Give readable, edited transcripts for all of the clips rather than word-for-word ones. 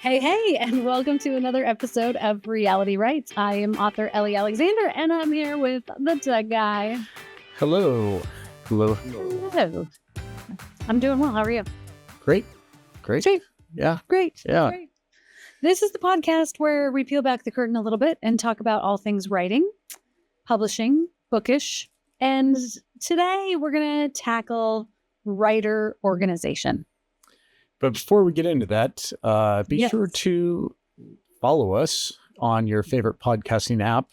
Hey, and welcome to another episode of Reality Rights. I am author Ellie Alexander, and I'm here with the tech guy. Hello. Hello. I'm doing well. How are you? Great. Great. Yeah. Great. Yeah. Great. This is the podcast where we peel back the curtain a little bit and talk about all things writing, publishing, bookish. And today we're going to tackle writer organization. But before we get into that, be Yes. sure to follow us on your favorite podcasting app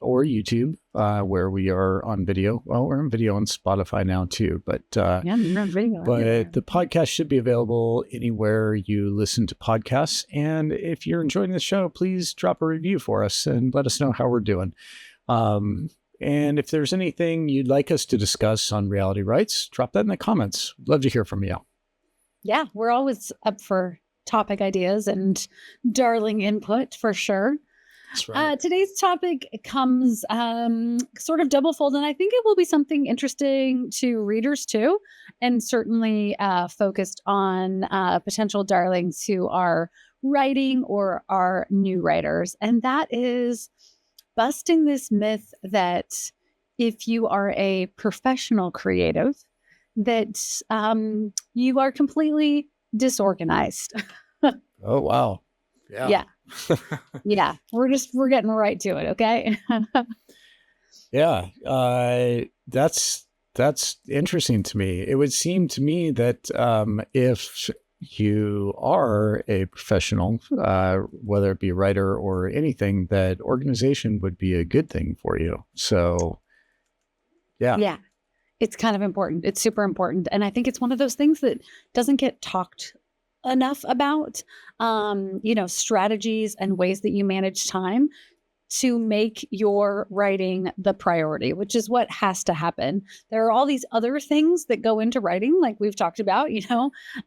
or YouTube, where we are on video. Well, we're on video on Spotify now too, but Yeah, you're on video. but the podcast should be available anywhere you listen to podcasts. And if you're enjoying the show, please drop a review for us and let us know how we're doing. And if there's anything you'd like us to discuss on Reality Rights, drop that in the comments. Love to hear from you. Yeah, we're always up for topic ideas and darling input for sure. That's right. Today's topic comes sort of double-fold, and I think it will be something interesting to readers too, and certainly focused on potential darlings who are writing or are new writers. And that is busting this myth that if you are a professional creative, that you are completely disorganized. Oh, wow. Yeah. Yeah. We're getting right to it. Okay. Yeah. That's interesting to me. It would seem to me that if you are a professional, whether it be a writer or anything, that organization would be a good thing for you. So, yeah. Yeah. It's kind of important. It's super important. And I think it's one of those things that doesn't get talked enough about, strategies and ways that you manage time to make your writing the priority, which is what has to happen. There are all these other things that go into writing, like we've talked about,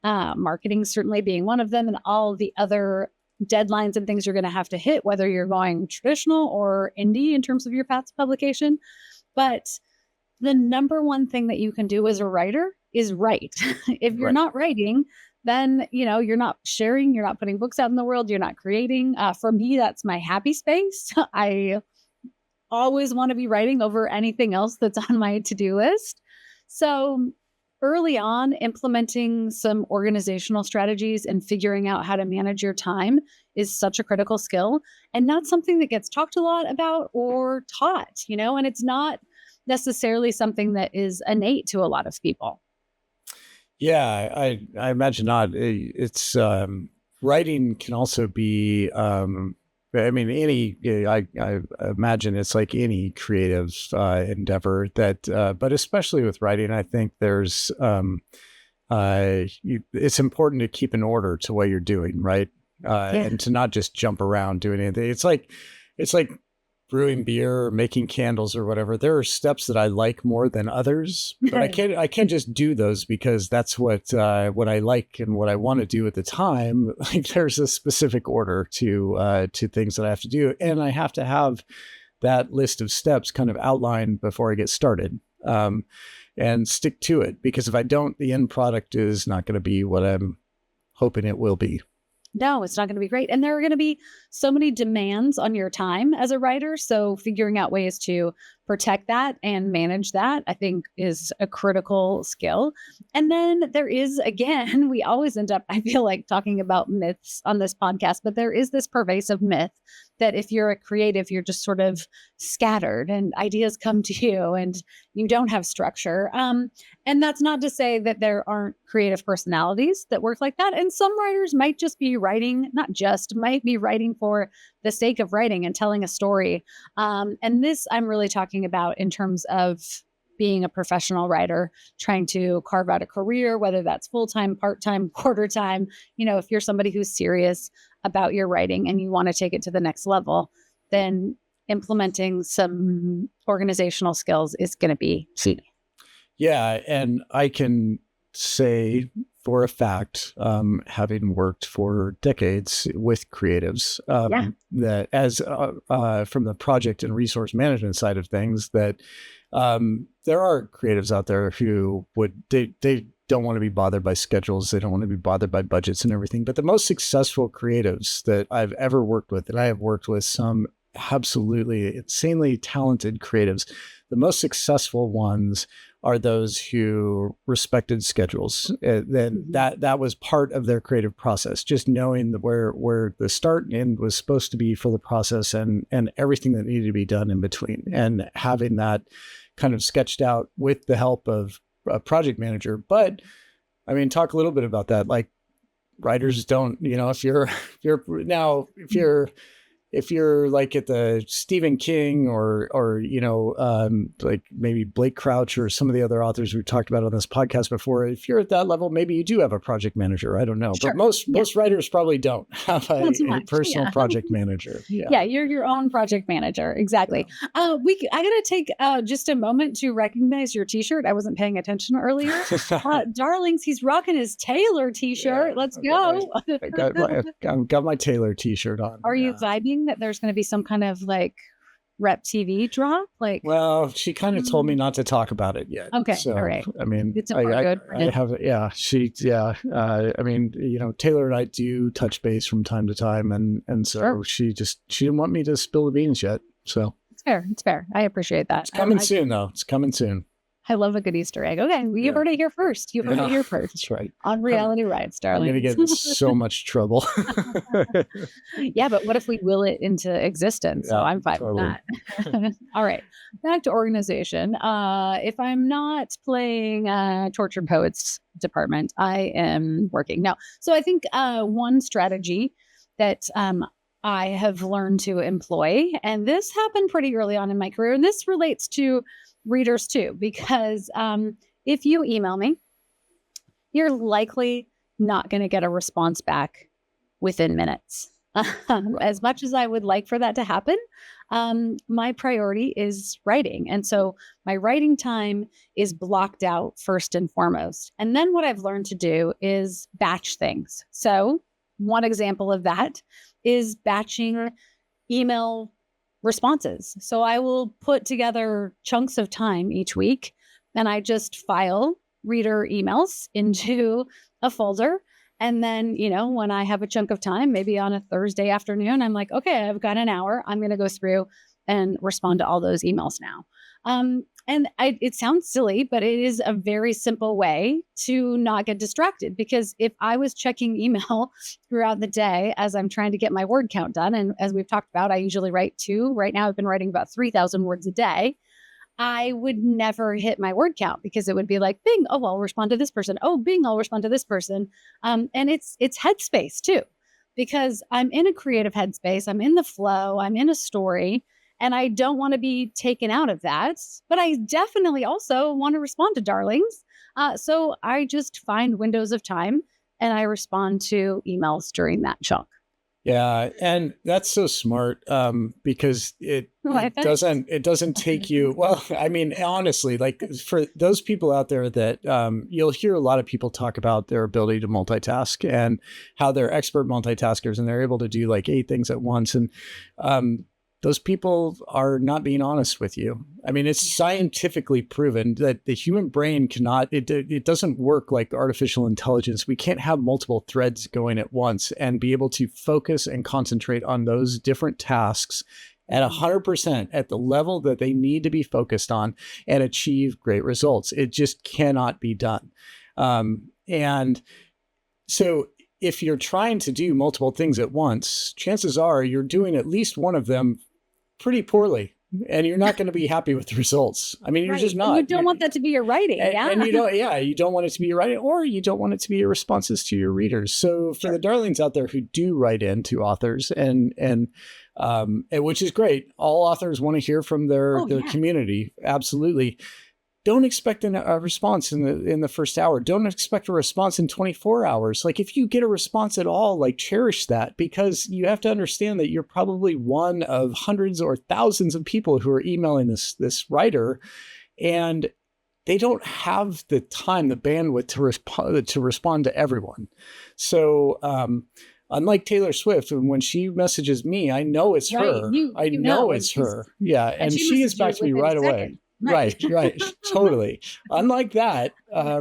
marketing certainly being one of them, and all the other deadlines and things you're going to have to hit, whether you're going traditional or indie in terms of your path to publication. But the number one thing that you can do as a writer is write. If you're not writing, then, you're not sharing, you're not putting books out in the world, you're not creating. For me, that's my happy space. I always want to be writing over anything else that's on my to-do list. So early on, implementing some organizational strategies and figuring out how to manage your time is such a critical skill, and not something that gets talked a lot about or taught, and it's not necessarily something that is innate to a lot of people. Yeah, I imagine not. It's writing can also be. I imagine it's like any creative endeavor that, but especially with writing, I think there's it's important to keep an order to what you're doing, right? And to not just jump around doing anything. It's like brewing beer or making candles or whatever. There are steps that I like more than others, but I can't just do those because that's what I like and what I want to do at the time. Like there's a specific order to things that I have to do, and I have to have that list of steps kind of outlined before I get started, and stick to it, because if I don't, the end product is not going to be what I'm hoping it will be. No, it's not going to be great. And there are going to be so many demands on your time as a writer. So figuring out ways to protect that and manage that, I think, is a critical skill. And then there is, again, we always end up, I feel like, talking about myths on this podcast, but there is this pervasive myth that if you're a creative, you're just sort of scattered and ideas come to you and you don't have structure. And that's not to say that there aren't creative personalities that work like that. And some writers might just be writing, might be writing for the sake of writing and telling a story. And this I'm really talking about in terms of being a professional writer, trying to carve out a career, whether that's full-time, part-time, quarter-time. If you're somebody who's serious about your writing and you want to take it to the next level, then implementing some organizational skills is going to be key. Yeah. And I can say for a fact, having worked for decades with creatives, that as from the project and resource management side of things, that there are creatives out there who would don't want to be bothered by schedules. They don't want to be bothered by budgets and everything. But the most successful creatives that I've ever worked with, and I have worked with some absolutely insanely talented creatives, the most successful ones are those who respected schedules. Then that was part of their creative process, just knowing where the start and end was supposed to be for the process, and everything that needed to be done in between, and having that kind of sketched out with the help of a project manager. But I mean, talk a little bit about that. Like, writers don't, if you're like at the Stephen King or like maybe Blake Crouch or some of the other authors we've talked about on this podcast before, if you're at that level, maybe you do have a project manager. I don't know, Sure. but most writers probably don't have a personal project manager. Yeah, you're your own project manager. Exactly. I gotta take just a moment to recognize your T-shirt. I wasn't paying attention earlier. Darlings, he's rocking his Taylor T-shirt. Yeah, Let's go. I've got my Taylor T-shirt on. Are you vibing that there's going to be some kind of like rep TV drop? Like, well, she kind of told me not to talk about it yet. Okay, so, all right. I mean, It's I have, I mean, Taylor and I do touch base from time to time, and so she didn't want me to spill the beans yet. So it's fair. It's fair. I appreciate that. It's coming soon, though. It's coming soon. I love a good Easter egg. Okay, you heard it here first. You heard it here first. That's right. On Reality Rights, darling. I'm going to get in so much trouble. Yeah, but what if we will it into existence? So I'm fine with that. All right, back to organization. If I'm not playing Tortured Poets department, I am working. Now, so I think one strategy that I have learned to employ, and this happened pretty early on in my career, and this relates to readers too, because if you email me, you're likely not going to get a response back within minutes. As much as I would like for that to happen, my priority is writing. And so my writing time is blocked out first and foremost. And then what I've learned to do is batch things. So one example of that is batching email responses. So I will put together chunks of time each week, and I just file reader emails into a folder. And then, when I have a chunk of time, maybe on a Thursday afternoon, I'm like, okay, I've got an hour. I'm going to go through and respond to all those emails now. It sounds silly, but it is a very simple way to not get distracted, because if I was checking email throughout the day as I'm trying to get my word count done, and as we've talked about, I usually write 2. Right now, I've been writing about 3,000 words a day. I would never hit my word count, because it would be like, bing, oh, I'll respond to this person. Oh, bing, I'll respond to this person. And it's headspace too, because I'm in a creative headspace. I'm in the flow. I'm in a story. And I don't want to be taken out of that. But I definitely also want to respond to darlings. So I just find windows of time and I respond to emails during that chunk. Yeah, and that's so smart, because it doesn't take you, well, I mean, honestly, like for those people out there that you'll hear a lot of people talk about their ability to multitask and how they're expert multitaskers and they're able to do like 8 things at once. And those people are not being honest with you. I mean, it's scientifically proven that the human brain it doesn't work like artificial intelligence. We can't have multiple threads going at once and be able to focus and concentrate on those different tasks at 100% at the level that they need to be focused on and achieve great results. It just cannot be done. And so if you're trying to do multiple things at once, chances are you're doing at least one of them pretty poorly, and you're not going to be happy with the results. I mean, you're just not. And you don't want that to be your writing. And you don't want it to be your writing, or you don't want it to be your responses to your readers. So for the darlings out there who do write in to authors, and which is great. All authors want to hear from their community. Absolutely. Don't expect a response in the first hour. Don't expect a response in 24 hours. Like if you get a response at all, like cherish that, because you have to understand that you're probably one of hundreds or thousands of people who are emailing this writer, and they don't have the time, the bandwidth to respond to everyone. So, unlike Taylor Swift, when she messages me, I know it's her. I know it's her. Yeah. And she gets back to me right away. Right. Totally. Unlike that,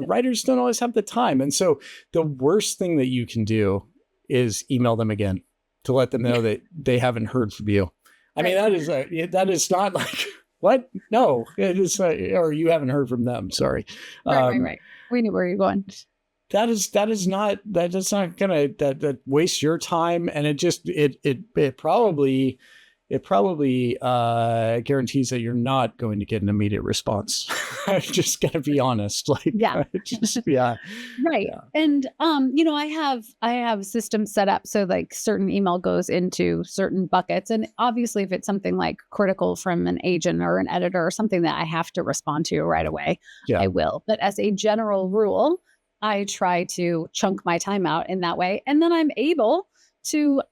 writers don't always have the time. And so the worst thing that you can do is email them again to let them know that they haven't heard from you. I mean, that is not like, what? No, it is, or you haven't heard from them. Sorry. Right. We knew where you're going. That is not gonna that waste your time, and it probably guarantees that you're not going to get an immediate response. I'm just gonna be honest. Like, Yeah. Right. Yeah. And I have systems set up so like certain email goes into certain buckets. And obviously if it's something like critical from an agent or an editor or something that I have to respond to right away, I will. But as a general rule, I try to chunk my time out in that way. And then I'm able to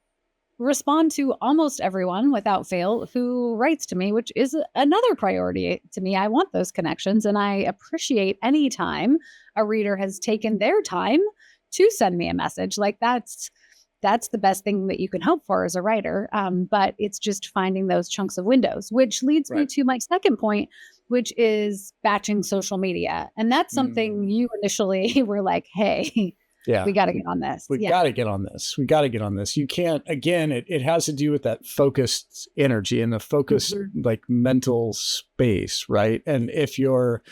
respond to almost everyone without fail who writes to me, which is another priority to me. I want those connections, and I appreciate any time a reader has taken their time to send me a message. Like that's the best thing that you can hope for as a writer. But it's just finding those chunks of windows, which leads me to my second point, which is batching social media. And that's something you initially were like, hey, we got to get on this. We got to get on this. We got to get on this. You can't, again, it has to do with that focused energy and the focused like mental space, right? And if you're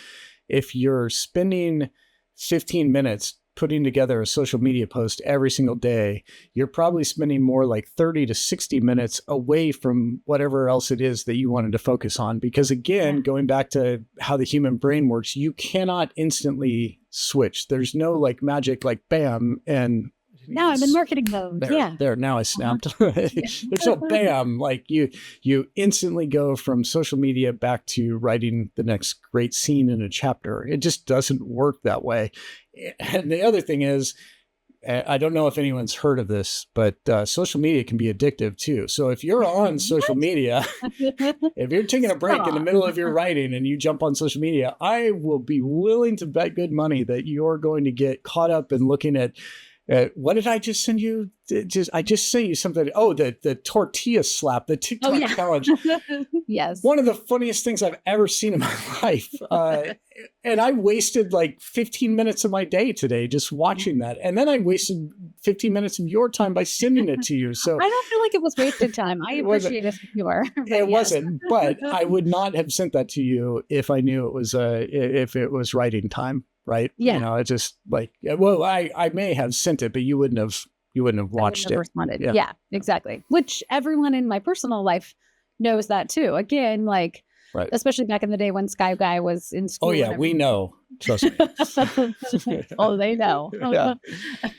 spending 15 minutes putting together a social media post every single day, you're probably spending more like 30 to 60 minutes away from whatever else it is that you wanted to focus on. Because again, going back to how the human brain works, you cannot instantly switch. There's no like magic, like bam, and now I'm in marketing mode. There. Now I snapped. There's no bam. Like you instantly go from social media back to writing the next great scene in a chapter. It just doesn't work that way. And the other thing is, I don't know if anyone's heard of this, but social media can be addictive too. So if you're on social media, if you're taking a break in the middle of your writing and you jump on social media, I will be willing to bet good money that you're going to get caught up in looking at what did I just send you? I just sent you something. Oh, the tortilla slap, the TikTok challenge. Yes. One of the funniest things I've ever seen in my life. And I wasted like 15 minutes of my day today just watching that. And then I wasted 15 minutes of your time by sending it to you. So I don't feel like it was wasted time. I appreciate it if you are. It wasn't, but I would not have sent that to you if I knew it was if it was writing time. Right. Yeah. You know, it's just like, well, I may have sent it, but you wouldn't have watched it. Responded. Yeah, exactly. Which everyone in my personal life knows that too. Again, like, especially back in the day when Sky Guy was in school. Oh yeah, we know. Trust me. Oh, they know.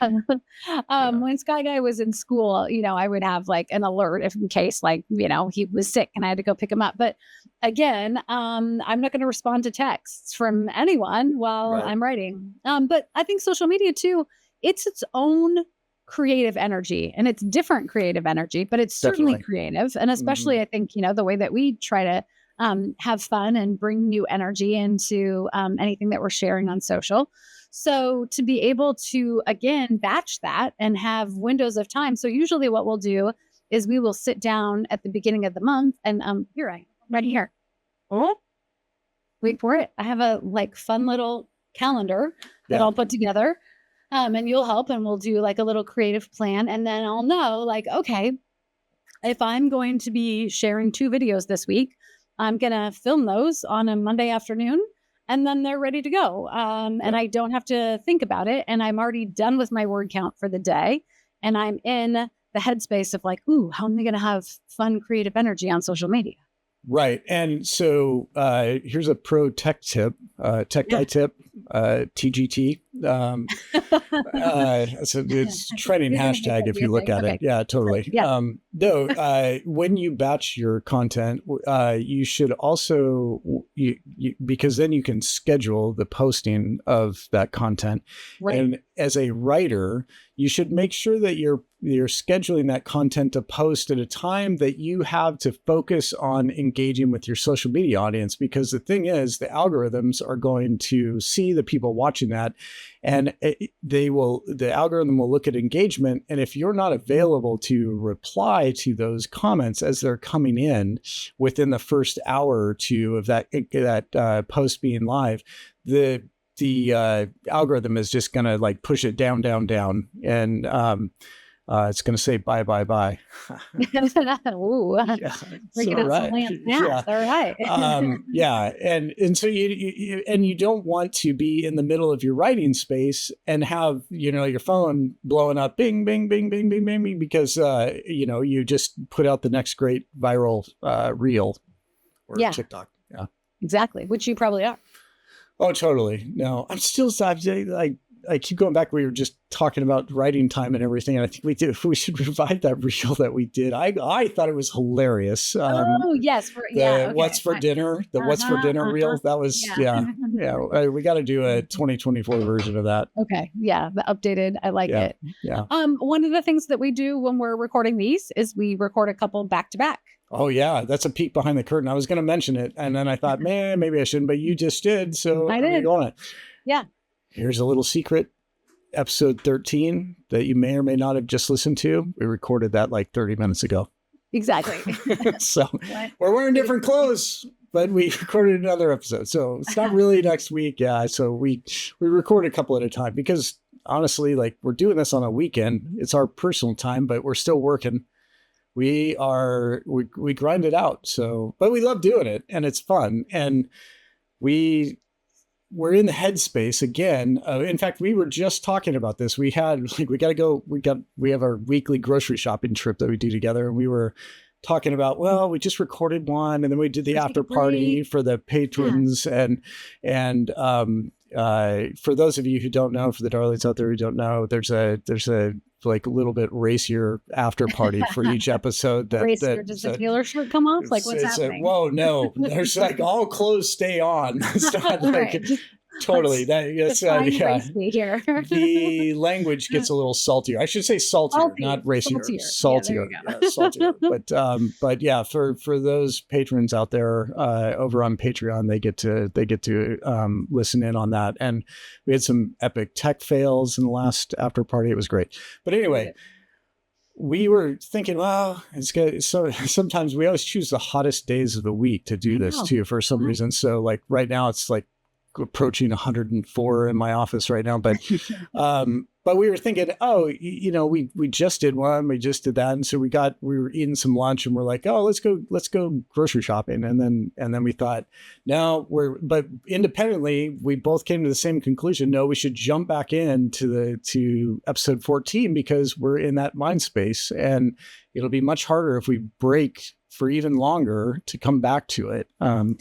When Sky Guy was in school, I would have like an alert if in case like, he was sick and I had to go pick him up. But again, I'm not going to respond to texts from anyone while I'm writing. But I think social media too, it's its own creative energy, and it's different creative energy, but it's certainly creative. And especially I think, the way that we try to have fun and bring new energy into anything that we're sharing on social. So to be able to, again, batch that and have windows of time. So usually what we'll do is we will sit down at the beginning of the month and here I am, right here. Oh, wait for it. I have a like fun little calendar that I'll put together and you'll help, and we'll do like a little creative plan. And then I'll know like, okay, if I'm going to be sharing 2 videos this week, I'm going to film those on a Monday afternoon, and then they're ready to go. And I don't have to think about it. And I'm already done with my word count for the day. And I'm in the headspace of like, ooh, how am I going to have fun, creative energy on social media? Right. And so here's a pro tech tip, tech guy tip, TGT. So it's trending hashtag if you look at it. Yeah, totally. Yeah. When you batch your content, you should also, because then you can schedule the posting of that content. Right. And as a writer, you should make sure that you're you're scheduling that content to post at a time that you have to focus on engaging with your social media audience. Because the thing is, the algorithms are going to see the people watching that, and the algorithm will look at engagement. And if you're not available to reply to those comments as they're coming in within the first hour or two of that post being live, the algorithm is just going to like push it down, and it's going to say bye. Ooh, Yeah, freaking out some land. Yeah, all right. Yeah, and so you don't want to be in the middle of your writing space and have your phone blowing up, bing, bing, bing, bing, bing, bing, bing, because you just put out the next great viral reel or TikTok. Yeah, exactly. Which you probably are. Oh, totally. No, I'm still, I keep going back. We were just talking about writing time and everything. And I think we should revive that reel that we did. I thought it was hilarious. Oh, yes. What's for dinner, what's for dinner reel. That was, yeah. We got to do a 2024 version of that. Okay. Yeah. The updated. I like it. Yeah. One of the things that we do when we're recording these is we record a couple back to back. Oh, yeah. That's a peek behind the curtain. I was going to mention it. And then I thought, man, maybe I shouldn't, but you just did. So I did. On it. Yeah. Here's a little secret. Episode 13 that you may or may not have just listened to. We recorded that like 30 minutes ago. Exactly. So we're wearing different clothes, but we recorded another episode. So it's not really next week. Yeah. So we record a couple at a time because honestly, like we're doing this on a weekend. It's our personal time, but we're still working. We grind it out. So, but we love doing it and it's fun. And we're in the headspace again. In fact, we were just talking about this. We have our weekly grocery shopping trip that we do together. And we were talking about, well, we just recorded one and then we did the after party for the patrons. Yeah. And for those of you who don't know, for the darlings out there who don't know, there's a like a little bit racier after party for each episode. Does the Taylor shirt come off? Like what's happening? Whoa, no, there's like all clothes stay on. It's not like right. Totally. That's here. The language gets a little saltier. I should say saltier, not racier. Saltier. Yeah, saltier. But yeah, for those patrons out there over on Patreon, they get to listen in on that. And we had some epic tech fails in the last after party. It was great. But anyway, we were thinking, well, it's good. So sometimes we always choose the hottest days of the week to do this too, for some reason. So like right now it's like approaching 104 in my office right now, but we were thinking, we just did one, we just did that, and so we were eating some lunch, and we're like, oh, let's go grocery shopping, and then we thought, but independently, we both came to the same conclusion. No, we should jump back to episode 14 because we're in that mind space, and it'll be much harder if we break for even longer to come back to it.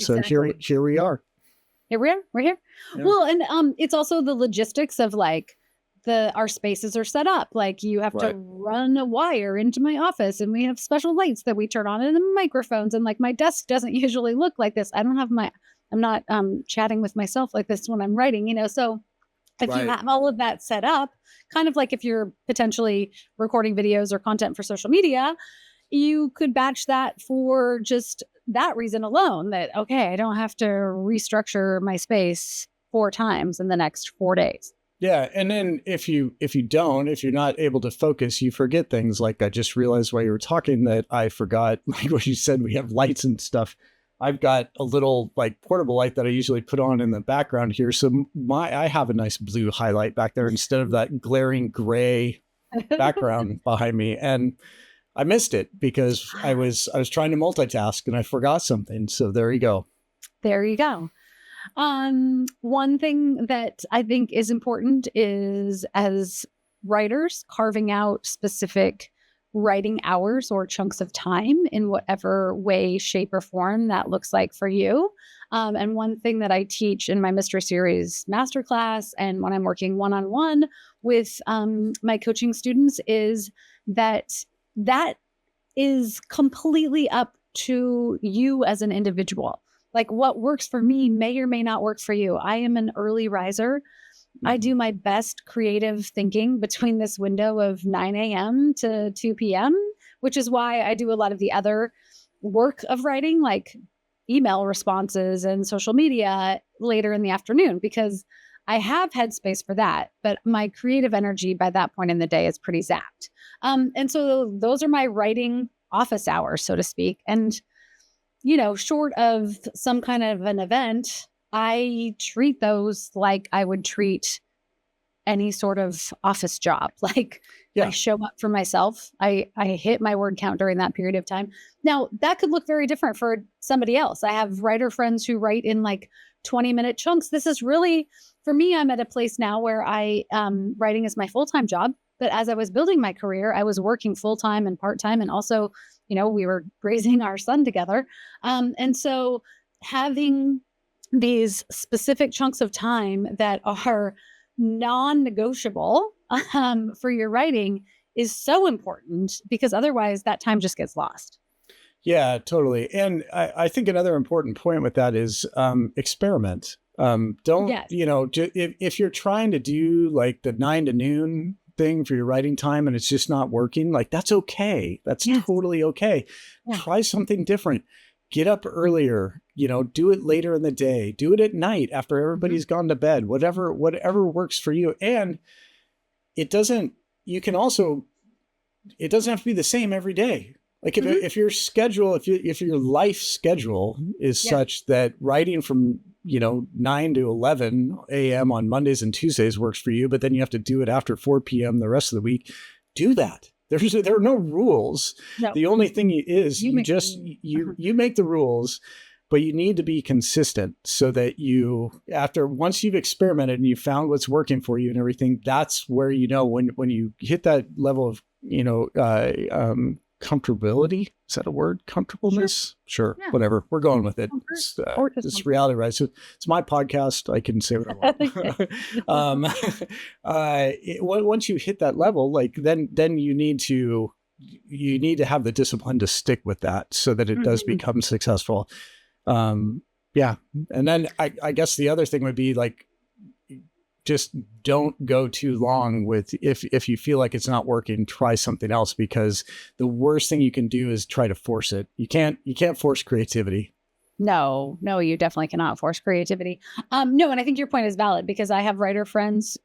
So here we are. We're here. Yeah. Well, and it's also the logistics of like our spaces are set up. Like you have to run a wire into my office, and we have special lights that we turn on, and the microphones, and like my desk doesn't usually look like this. I'm not chatting with myself like this when I'm writing, So if you have all of that set up, kind of like if you're potentially recording videos or content for social media, you could batch that for just that reason alone, that, okay, I don't have to restructure my space 4 times in the next 4 days. Yeah. And then if you're not able to focus, you forget things. Like I just realized while you were talking that I forgot, like what you said, we have lights and stuff. I've got a little like portable light that I usually put on in the background here. So I have a nice blue highlight back there instead of that glaring gray background behind me. And I missed it because I was trying to multitask and I forgot something. So there you go. There you go. One thing that I think is important is, as writers, carving out specific writing hours or chunks of time in whatever way, shape, or form that looks like for you. And one thing that I teach in my Mystery Series masterclass and when I'm working one-on-one with my coaching students is that is completely up to you as an individual. Like what works for me may or may not work for you. I am an early riser. I do my best creative thinking between this window of 9 a.m. to 2 p.m., which is why I do a lot of the other work of writing, like email responses and social media later in the afternoon, because I have headspace for that. But my creative energy by that point in the day is pretty zapped. And so those are my writing office hours, so to speak. And, short of some kind of an event, I treat those like I would treat any sort of office job. Like I show up for myself. I hit my word count during that period of time. Now that could look very different for somebody else. I have writer friends who write in like 20-minute chunks. This is really, for me, I'm at a place now where writing is my full-time job. But as I was building my career, I was working full-time and part-time. And also, we were raising our son together. And so having these specific chunks of time that are non-negotiable for your writing is so important, because otherwise that time just gets lost. Yeah, totally. And I think another important point with that is experiment. If you're trying to do like the 9 to noon thing for your writing time and it's just not working, like that's okay. That's totally okay. Yeah. Try something different. Get up earlier, do it later in the day, do it at night after everybody's gone to bed, whatever works for you. And it doesn't have to be the same every day. Like if your schedule, if your life schedule is such that writing from, 9 to 11 a.m. on Mondays and Tuesdays works for you, but then you have to do it after 4 p.m. the rest of the week, do that. There are no rules. No. The only thing is you make the rules, but you need to be consistent so that once you've experimented and you found what's working for you and everything, that's where when you hit that level of comfortability. Is that a word? Comfortableness? Sure. Yeah. Whatever. We're going with it. It's reality, right? So it's my podcast. I can say what I want. Once you hit that level, like then you need to have the discipline to stick with that so that it does become successful. And then I guess the other thing would be like, just don't go too long with, if you feel like it's not working, try something else, because the worst thing you can do is try to force it. You can't force creativity. No, you definitely cannot force creativity. No. And I think your point is valid, because I have writer friends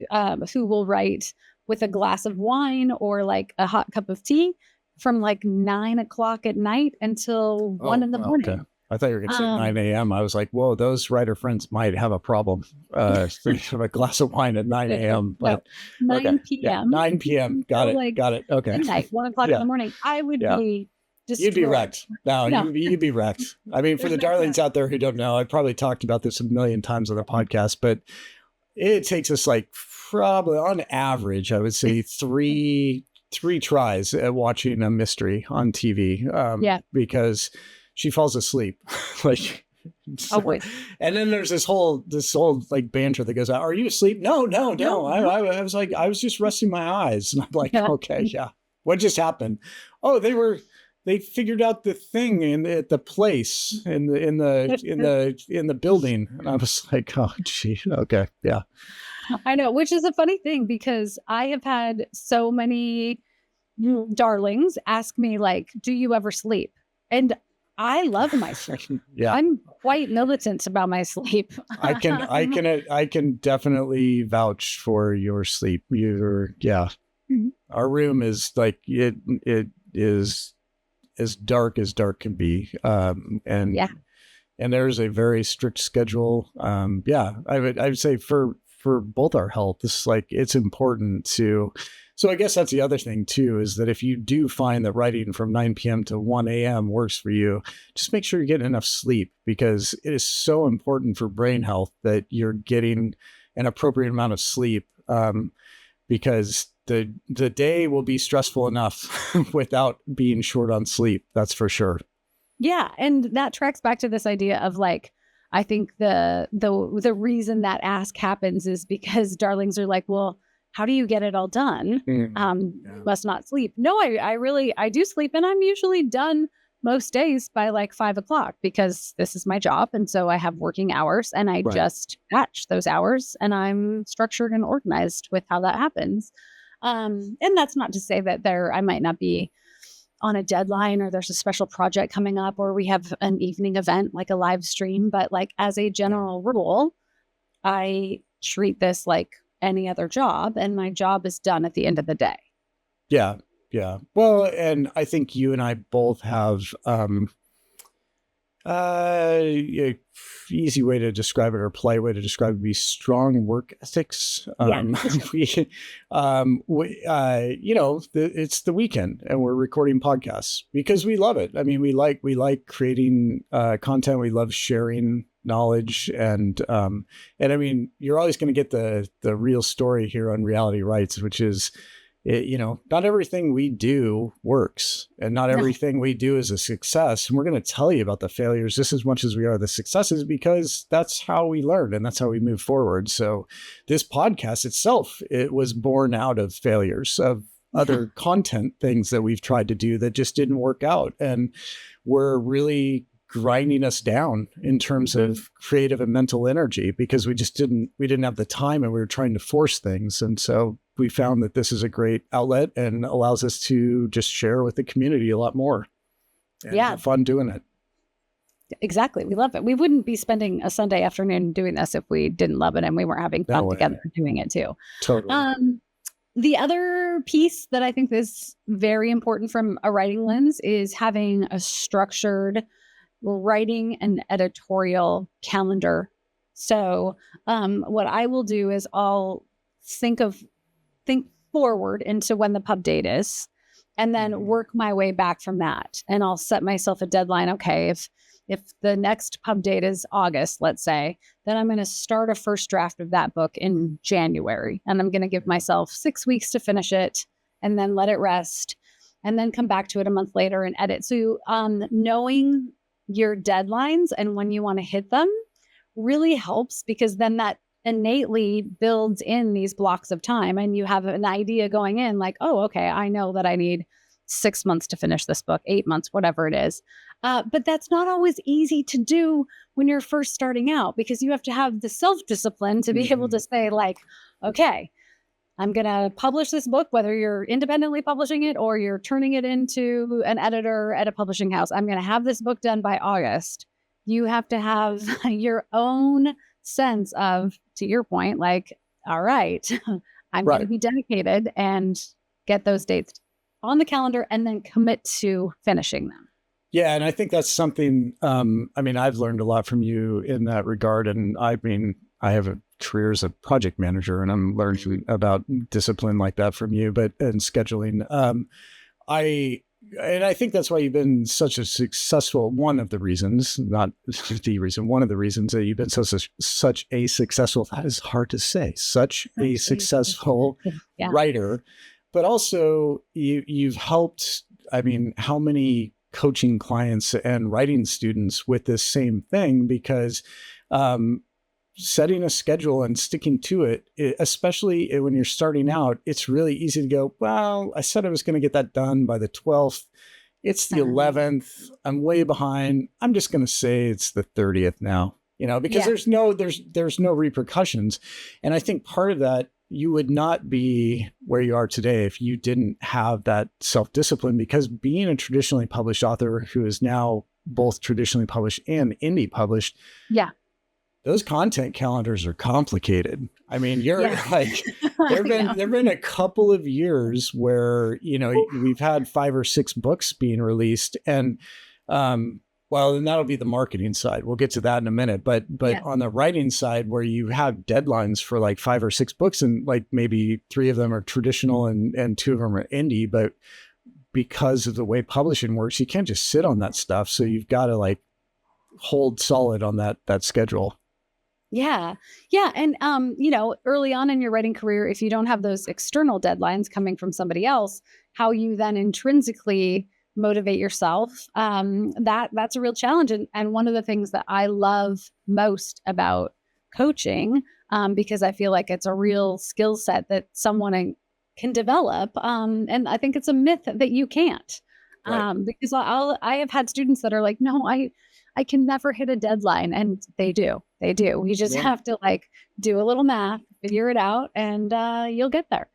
who will write with a glass of wine or like a hot cup of tea from like 9 o'clock at night until 1 in the morning. Okay. I thought you were going to say 9 a.m. I was like, whoa, those writer friends might have a problem. Have a glass of wine at 9 a.m. But 9 p.m. 9 p.m. Got it. Okay. Midnight, 1 o'clock in the morning. I would be destroyed. You'd be wrecked. No. You'd be wrecked. I mean, for the darlings out there who don't know, I probably talked about this a million times on the podcast, but it takes us like probably on average, I would say three tries at watching a mystery on TV. Because she falls asleep. And then there's this whole like banter that goes out. Are you asleep? No. I was like, I was just resting my eyes. And I'm like, okay, yeah. What just happened? Oh, they figured out the thing at the place in the building. And I was like, oh, gee. Okay. Yeah. I know, which is a funny thing, because I have had so many darlings ask me like, do you ever sleep? And I love my sleep. Yeah. I'm quite militant about my sleep. I can definitely vouch for your sleep. Our room is like, it is as dark can be. And there's a very strict schedule. I would say for both our health, it's like, it's important to. So I guess that's the other thing too, is that if you do find that writing from 9 p.m. to 1 a.m. works for you, just make sure you're getting enough sleep, because it is so important for brain health that you're getting an appropriate amount of sleep, because the day will be stressful enough without being short on sleep. That's for sure. Yeah. And that tracks back to this idea of like, I think the reason that ask happens is because darlings are like, well, how do you get it all done? Must not sleep. No, I do sleep, and I'm usually done most days by like 5 o'clock because this is my job. And so I have working hours and I just batch those hours and I'm structured and organized with how that happens. And that's not to say that I might not be on a deadline or there's a special project coming up or we have an evening event like a live stream. But like as a general rule, I treat this like any other job and my job is done at the end of the day. Yeah. Yeah. Well, and I think you and I both have easy way to describe it or polite way to describe it would be strong work ethics. It's the weekend and we're recording podcasts because we love it. I mean, we like creating content. We love sharing knowledge and I mean, you're always going to get the real story here on Reality Writes, which is, not everything we do works and not everything we do is a success. And we're going to tell you about the failures just as much as we are the successes, because that's how we learn and that's how we move forward. So this podcast itself, it was born out of failures of other content things that we've tried to do that just didn't work out. And we're really grinding us down in terms of creative and mental energy because we didn't have the time and we were trying to force things. And so we found that this is a great outlet and allows us to just share with the community a lot more and have fun doing it. Exactly. We love it. We wouldn't be spending a Sunday afternoon doing this if we didn't love it and we weren't having fun together doing it too. Totally. The other piece that I think is very important from a writing lens is having a structured writing and editorial calendar. So what I will do is I'll think forward into when the pub date is and then work my way back from that. And I'll set myself a deadline. Okay, if the next pub date is August, let's say, then I'm going to start a first draft of that book in January. And I'm going to give myself 6 weeks to finish it and then let it rest and then come back to it a month later and edit. So knowing your deadlines and when you want to hit them really helps because then that innately builds in these blocks of time and you have an idea going in like, oh, okay, I know that I need 6 months to finish this book, 8 months, whatever it is. But that's not always easy to do when you're first starting out because you have to have the self-discipline to be able to say like, okay, I'm going to publish this book, whether you're independently publishing it or you're turning it into an editor at a publishing house. I'm going to have this book done by August. You have to have your own sense of, to your point, like, all right, I'm going to be dedicated and get those dates on the calendar and then commit to finishing them. Yeah. And I think that's something, I've learned a lot from you in that regard. And I have a career as a project manager and I'm learning about discipline like that from you, and scheduling. I think that's why you've been such a successful, one of the reasons, not the reason, one of the reasons that you've been such a successful, that is hard to say, such a successful writer, but also you've helped, how many coaching clients and writing students with this same thing because, setting a schedule and sticking to it, especially when you're starting out, it's really easy to go, well, I said I was going to get that done by the 12th. It's the 11th. I'm way behind. I'm just going to say it's the 30th now, because there's no repercussions. And I think part of that, you would not be where you are today if you didn't have that self-discipline, because being a traditionally published author who is now both traditionally published and indie published, those content calendars are complicated. You're like, there've been a couple of years where, we've had 5 or 6 books being released and, then that'll be the marketing side. We'll get to that in a minute. But on the writing side where you have deadlines for like 5 or 6 books and like maybe 3 of them are traditional and 2 of them are indie, but because of the way publishing works, you can't just sit on that stuff. So you've got to like hold solid on that schedule. Yeah. And, early on in your writing career, if you don't have those external deadlines coming from somebody else, how you then intrinsically motivate yourself, that's a real challenge. And one of the things that I love most about coaching, because I feel like it's a real skill set that someone can develop. And I think it's a myth that you can't. Right. Because I have had students that are like, no, I can never hit a deadline. And they do. We just Yeah. have to like do a little math, figure it out, and you'll get there.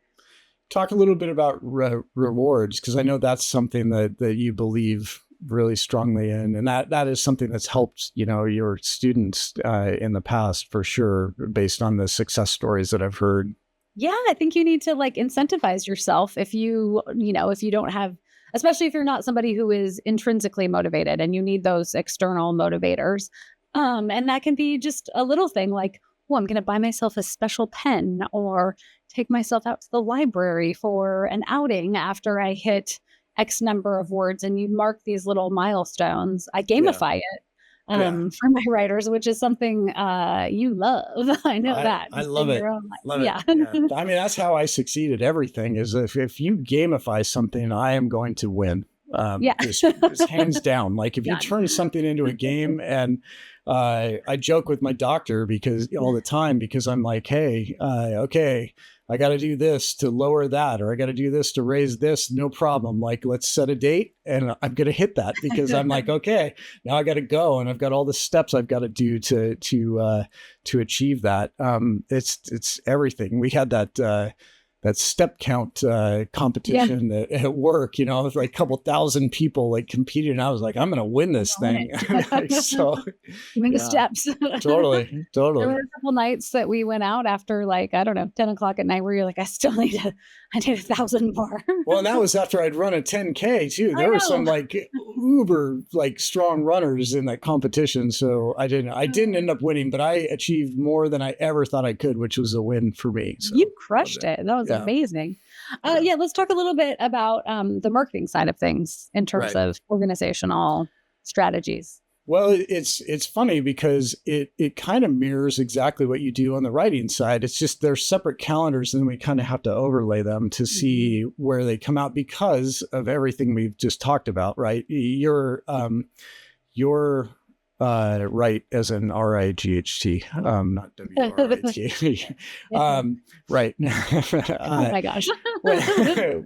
Talk a little bit about rewards, because I know that's something that you believe really strongly in, and that is something that's helped your students in the past for sure, based on the success stories that I've heard. Yeah, I think you need to like incentivize yourself if if you don't have, especially if you're not somebody who is intrinsically motivated and you need those external motivators. And that can be just a little thing like, oh, I'm going to buy myself a special pen or take myself out to the library for an outing after I hit X number of words. And you mark these little milestones. I Yeah. gamify it Yeah. for my writers, which is something you love. I know that. I Just love in it. your own life. Love it. Yeah. Yeah. I mean, that's how I succeed at everything, is if you gamify something, I am going to win. Yeah. Just hands down. Like if you Done. turn something into a game, and I joke with my doctor because all the time, because I'm like, hey, okay, I got to do this to lower that, or I got to do this to raise this. No problem. Like, let's set a date, and I'm going to hit that, because I'm like, okay, now I got to go, and I've got all the steps I've got to do to achieve that. It's everything. We had that step count competition at work, it was like a couple thousand people like competing. And I was like, I'm going to win this thing. So Give me the yeah, steps. totally. There were a couple nights that we went out after like, I don't know, 10 o'clock at night where you're like, I need 1,000 more. Well, and that was after I'd run a 10K too. I There were know. some like uber like strong runners in that competition. So I didn't end up winning, but I achieved more than I ever thought I could, which was a win for me. So You crushed it. That was Yeah. amazing. Yeah, let's talk a little bit about the marketing side of things in terms Right. of organizational strategies. Well, it's funny because it kind of mirrors exactly what you do on the writing side. It's just they're separate calendars, and we kind of have to overlay them to see where they come out because of everything we've just talked about, right? You're right as in RIGHT, not WRIT. Right. Oh my gosh.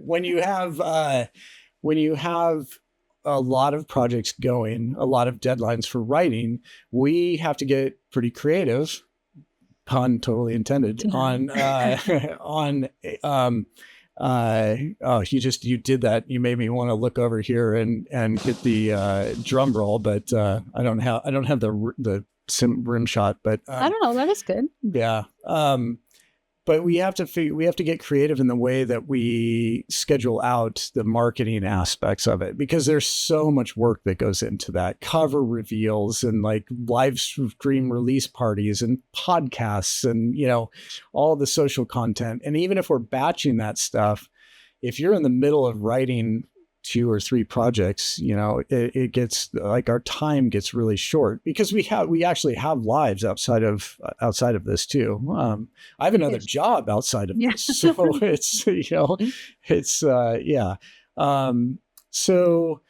when you have a lot of projects going, a lot of deadlines for writing, we have to get pretty creative, pun totally intended, on you did that. You made me want to look over here and hit the drum roll, but I don't have the rim shot, but I don't know. That was good. yeah. But we have to get creative in the way that we schedule out the marketing aspects of it, because there's so much work that goes into that. Cover reveals and like live stream release parties and podcasts and, all the social content. And even if we're batching that stuff, if you're in the middle of writing 2 or 3 projects, it gets like our time gets really short, because we actually have lives outside of this too. I have another job outside of this, so yeah. So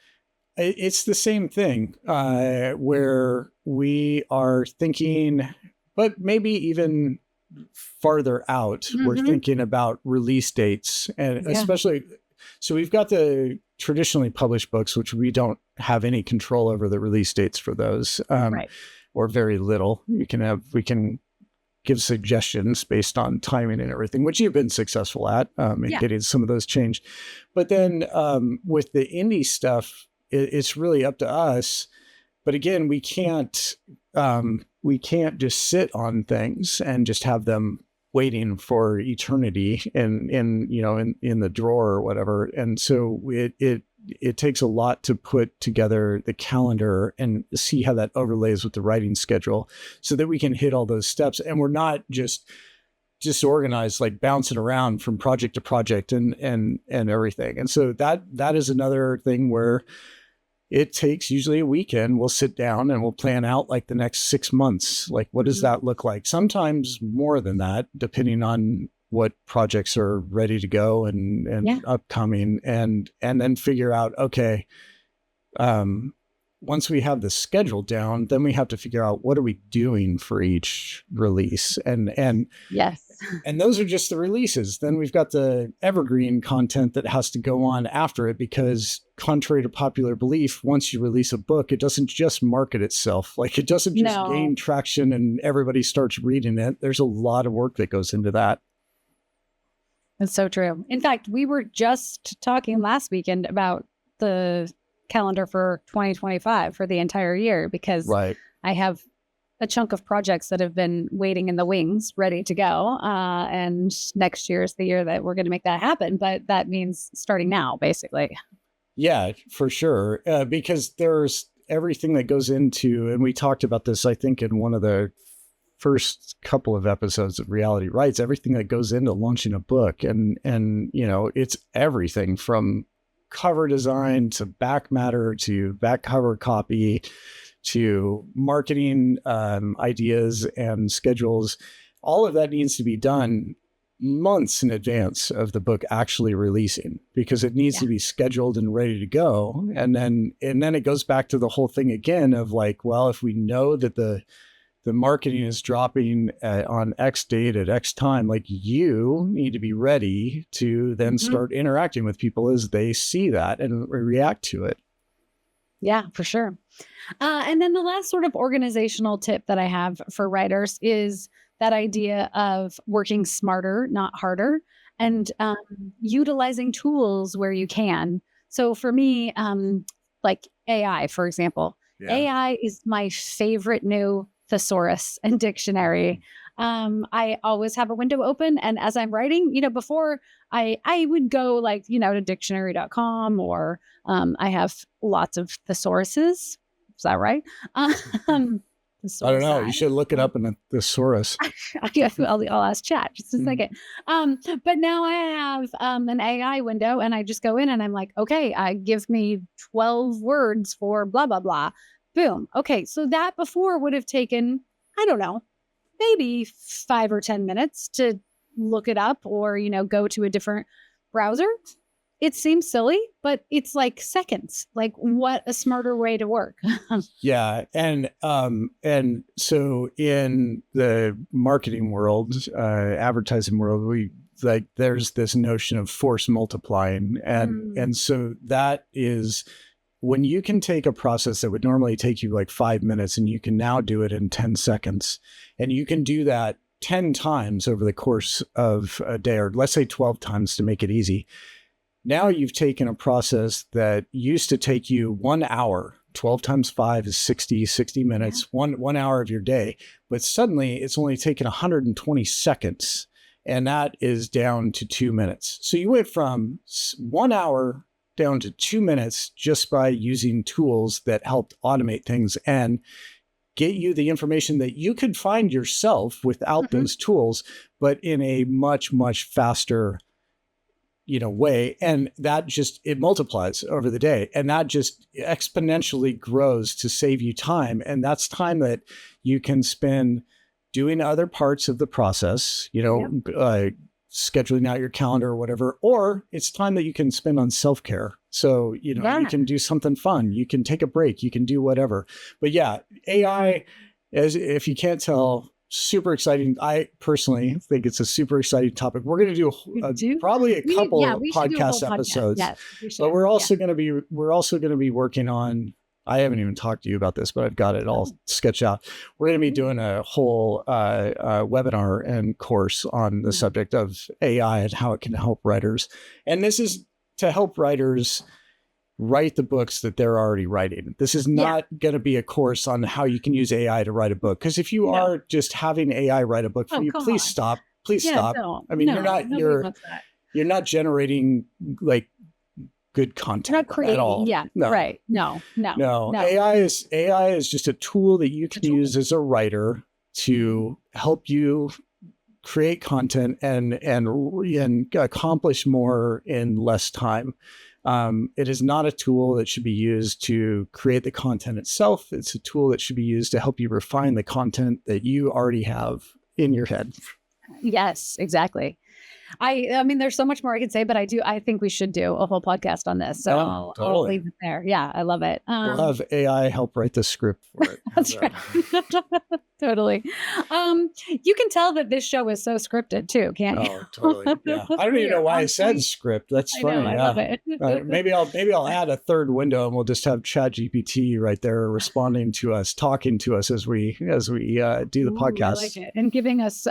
it's the same thing where we are thinking, but maybe even farther out. We're thinking about release dates, and especially. So we've got the traditionally published books, which we don't have any control over the release dates for those, or very little. We can give suggestions based on timing and everything, which you've been successful at getting some of those changed. But then with the indie stuff, it's really up to us. But again, we can't just sit on things and just have them waiting for eternity in the drawer or whatever. And so it takes a lot to put together the calendar and see how that overlays with the writing schedule, so that we can hit all those steps, and we're not just disorganized, like bouncing around from project to project and everything. And so that is another thing where it takes usually a weekend. We'll sit down and we'll plan out like the next 6 months. Like, what does that look like? Sometimes more than that, depending on what projects are ready to go and upcoming, and then figure out, okay, once we have the schedule down, then we have to figure out what are we doing for each release. And And those are just the releases. Then we've got the evergreen content that has to go on after it, because contrary to popular belief, once you release a book, it doesn't just market itself. Like, it doesn't just gain traction and everybody starts reading it. There's a lot of work that goes into that. That's so true. In fact, we were just talking last weekend about the calendar for 2025 for the entire year, because I have a chunk of projects that have been waiting in the wings, ready to go. And next year is the year that we're going to make that happen. But that means starting now, basically. Yeah, for sure. Because there's everything that goes into, and we talked about this, I think, in one of the first couple of episodes of Reality Writes, everything that goes into launching a book. And you know, it's everything from cover design to back matter to back cover copy to marketing ideas and schedules. All of that needs to be done months in advance of the book actually releasing, because it needs to be scheduled and ready to go. And then it goes back to the whole thing again of like, well, if we know that the marketing is dropping on X date at X time, like, you need to be ready to then start interacting with people as they see that and react to it. Yeah, for sure. And then the last sort of organizational tip that I have for writers is that idea of working smarter, not harder, and utilizing tools where you can. So for me, like AI, for example, AI is my favorite new thesaurus and dictionary. I always have a window open, and as I'm writing, you know, before I would go like, you know, to dictionary.com, or I have lots of thesauruses. Is that right? I don't know. You should look it up in a thesaurus. I'll ask chat just a second. But now I have an AI window, and I just go in and I'm like, okay, give me 12 words for blah, blah, blah. Boom. Okay. So that before would have taken, I don't know, maybe 5 or 10 minutes to look it up, or, you know, go to a different browser. It seems silly, but it's like seconds. Like, what a smarter way to work. Yeah. And so in the marketing world, advertising world, there's this notion of force multiplying. And so that is when you can take a process that would normally take you like 5 minutes, and you can now do it in 10 seconds, and you can do that 10 times over the course of a day, or let's say 12 times to make it easy. Now you've taken a process that used to take you 1 hour. 12 times 5 is 60 minutes, 1 hour of your day. But suddenly it's only taken 120 seconds, and that is down to 2 minutes. So you went from 1 hour down to 2 minutes just by using tools that helped automate things and get you the information that you could find yourself without those tools, but in a much, much faster way. And that just, it multiplies over the day, and that just exponentially grows to save you time. And that's time that you can spend doing other parts of the process, scheduling out your calendar or whatever, or it's time that you can spend on self-care. So, you can do something fun, you can take a break, you can do whatever. But yeah, AI, as if you can't tell, super exciting. I personally think it's a super exciting topic. We're going to do probably a couple podcast episodes, but we're also going to be working on, I haven't even talked to you about this, but I've got it all sketched out. We're going to be doing a whole webinar and course on the subject of AI and how it can help writers. And this is to help writers write the books that they're already writing. This is not going to be a course on how you can use AI to write a book. Because if you are just having AI write a book for you, please stop. Please stop. No, I mean, you're not generating like good content. You're not creating, at all. Yeah. No. Right. No. AI is just a tool that you can use as a writer to help you create content and accomplish more in less time. It is not a tool that should be used to create the content itself. It's a tool that should be used to help you refine the content that you already have in your head. Yes, exactly. I mean, there's so much more I could say, but I think we should do a whole podcast on this. So I'll totally. leave it there. Yeah, I love it. We'll have AI help write the script for it. That's right. Totally. You can tell that this show is so scripted too, can't you? Oh, totally. Yeah. I don't even know why I said script. That's funny. I love it. Maybe I'll add a third window, and we'll just have ChatGPT right there responding to us, talking to us as we do the podcast. I like it. And giving us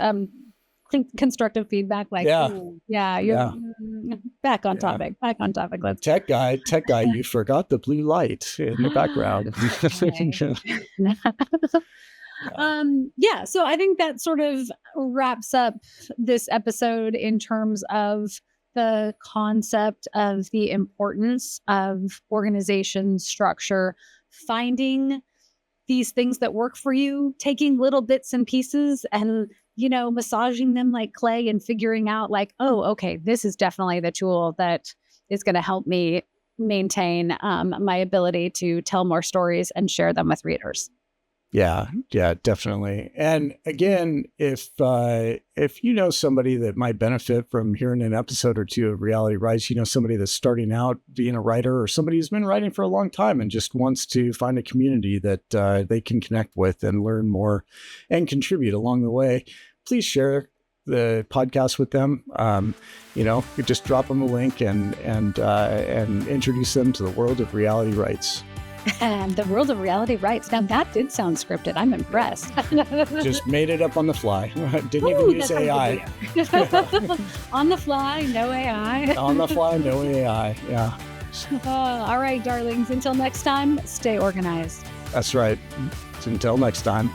constructive feedback, like, you're back on topic. Let's tech guy, you forgot the blue light in the background. So I think that sort of wraps up this episode in terms of the concept of the importance of organization structure, finding these things that work for you, taking little bits and pieces and, massaging them like clay and figuring out like, oh, okay, this is definitely the tool that is going to help me maintain my ability to tell more stories and share them with readers. Yeah, definitely. And again, if you know somebody that might benefit from hearing an episode or two of Reality Writes, somebody that's starting out being a writer, or somebody who's been writing for a long time and just wants to find a community that they can connect with and learn more and contribute along the way, please share the podcast with them. You just drop them a link and introduce them to the world of Reality Writes. And the world of Reality Writes. Now that did sound scripted. I'm impressed. Just made it up on the fly. Didn't even use AI. On the fly, no AI. On the fly, no AI. Yeah. All right, darlings. Until next time, stay organized. That's right. Until next time.